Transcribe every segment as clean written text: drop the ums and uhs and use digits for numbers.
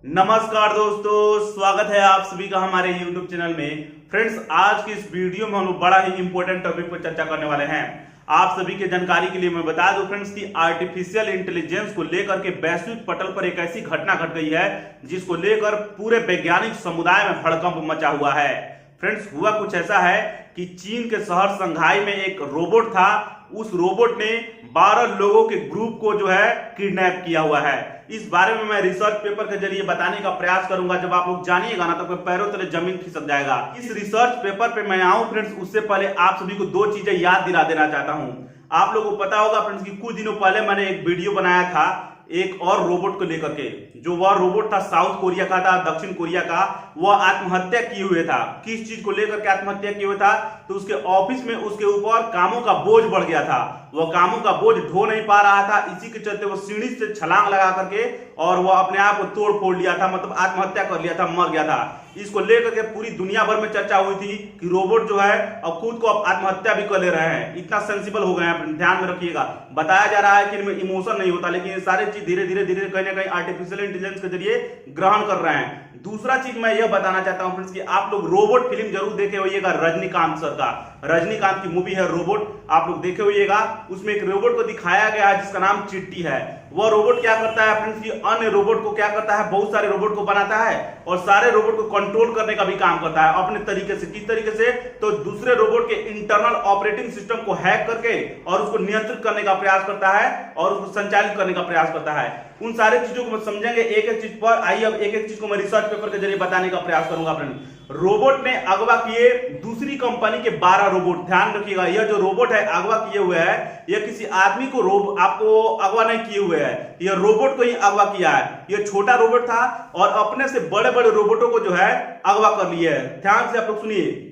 नमस्कार दोस्तों, स्वागत है आप सभी का हमारे YouTube चैनल में। फ्रेंड्स, आज की इस वीडियो में हम लोग बड़ा ही इंपॉर्टेंट टॉपिक पर चर्चा करने वाले हैं। आप सभी के जानकारी के लिए मैं बता दूं फ्रेंड्स कि आर्टिफिशियल इंटेलिजेंस को लेकर के वैश्विक पटल पर एक ऐसी घटना घट गई है जिसको लेकर पूरे वैज्ञानिक समुदाय में हड़कंप मचा हुआ है। फ्रेंड्स, हुआ कुछ ऐसा है कि चीन के शहर संघाई में एक रोबोट था। उस रोबोट ने 12 लोगों के ग्रुप को जो है किडनैप किया हुआ है। इस बारे में मैं रिसर्च पेपर के जरिए बताने का प्रयास करूंगा। जब आप लोग जानिएगा ना तो कोई पैरों तले जमीन खिसक जाएगा। इस रिसर्च पेपर पे मैं आऊं फ्रेंड्स, उससे पहले आप सभी को दो चीजें याद दिला देना चाहता हूं। आप लोगों को पता होगा फ्रेंड्स कि कुछ दिनों पहले मैंने एक वीडियो बनाया था एक और रोबोट को लेकर के। जो वह रोबोट था साउथ कोरिया का था, दक्षिण कोरिया का। वह आत्महत्या किए हुए था। किस चीज को लेकर के आत्महत्या किए हुए था? तो उसके ऑफिस में उसके ऊपर कामों का बोझ बढ़ गया था। वह कामों का बोझ ढो नहीं पा रहा था। इसी के चलते वो सीढ़ी से छलांग लगा करके और वह अपने आप को तोड़ फोड़ लिया था, मतलब आत्महत्या कर लिया था, मर गया था। इसको लेकर के पूरी दुनिया भर में चर्चा हुई थी कि रोबोट जो है अब खुद को अब आत्महत्या भी कर ले रहे हैं। इतना सेंसिबल हो गए हैं, ध्यान में रखिएगा। बताया जा रहा है कि इनमें इमोशन नहीं होता, लेकिन ये सारी चीज धीरे धीरे कहीं ना कहीं आर्टिफिशियल इंटेलिजेंस के जरिए ग्रहण कर रहे हैं। दूसरा चीज मैं यह बताना चाहता हूं फ्रेंड्स कि आप लोग रोबोट फिल्म जरूर देखे होइएगा। रजनीकांत सर का, रजनीकांत की मूवी है रोबोट, आप लोग देखे होइएगा। उसमें एक रोबोट को दिखाया गया है जिसका नाम चिट्टी है। वह रोबोट क्या करता है फ्रेंड्स कि अन्य रोबोट को क्या करता है, बहुत सारे रोबोट को बनाता है और सारे रोबोट को कंट्रोल करने का भी काम करता है अपने तरीके से। किस तरीके से? तो दूसरे रोबोट के इंटरनल ऑपरेटिंग सिस्टम को हैक करके और उसको नियंत्रित करने का प्रयास करता है और उसको संचालित करने का प्रयास करता है। उन सारे चीजों को समझेंगे एक एक चीज पर। आइए अब एक एक चीज को मैं रिसर्च पेपर के जरिए बताने का प्रयास करूंगा फ्रेंड। रोबोट ने अगवा किए दूसरी कंपनी के 12 रोबोट। ध्यान रखिएगा, यह जो रोबोट है अगवा किए हुए है, यह किसी आदमी को आपको अगवा नहीं किए हुए है, यह रोबोट को ही अगवा किया है। यह छोटा रोबोट था और अपने से बड़े बड़े रोबोटों को जो है अगवा कर लिए है। ध्यान से आप लोग सुनिए।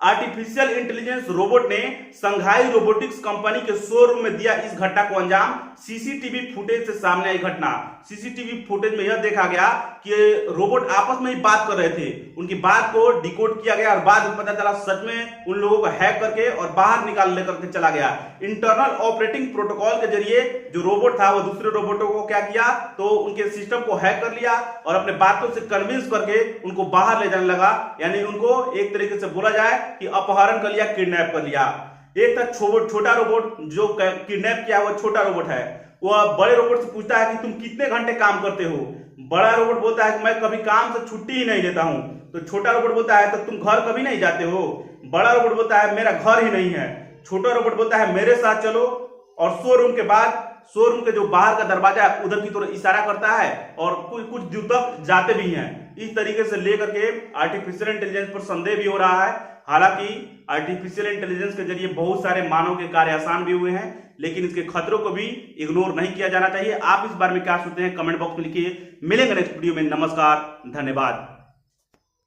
आर्टिफिशियल इंटेलिजेंस रोबोट ने संघाई रोबोटिक्स कंपनी के शोरूम में दिया इस घटना को अंजाम। सीसीटीवी फुटेज से सामने आई घटना। सीसीटीवी फुटेज में यह देखा गया कि रोबोट आपस में ही बात कर रहे थे। उनकी बात को डिकोड किया गया और बाद में पता चला सच में उन लोगों को हैक करके और बाहर निकाल लेकर के चला गया। इंटरनल ऑपरेटिंग प्रोटोकॉल के जरिए जो रोबोट था वो दूसरे रोबोटों को क्या किया, तो उनके सिस्टम को हैक कर लिया और अपने बातों से कन्विंस करके उनको बाहर ले जाने लगा। यानी उनको एक तरीके से बोला जाए कि अपहरण कर लिया, किडनैप कर लिया। एक था छोटा रोबोट जो किडनैप किया हुआ छोटा रोबोट है। वह बड़े रोबोट से पूछता है कि तुम कितने घंटे काम करते हो। बड़ा रोबोट बोलता है कि मैं कभी काम से छुट्टी ही नहीं लेता हूं। तो छोटा रोबोट बोलता है तो तुम घर कभी नहीं जाते हो। बड़ा रोबोट बोलता है मेरा घर ही नहीं है। छोटा रोबोट बोलता है मेरे साथ चलो। और शोरूम के बाद शोरूम के जो बाहर का दरवाजा है उधर की तरफ इशारा करता है और कुछ दूर तक जाते भी हैं। इस तरीके से लेकर के आर्टिफिशियल इंटेलिजेंस पर संदेह भी हो रहा है। हालांकि आर्टिफिशियल इंटेलिजेंस के जरिए बहुत सारे मानव के कार्य आसान भी हुए हैं, लेकिन इसके खतरों को भी इग्नोर नहीं किया जाना चाहिए। आप इस बारे में क्या सोचते हैं कमेंट बॉक्स में लिखिए। मिलेंगे नेक्स्ट वीडियो में। नमस्कार, धन्यवाद।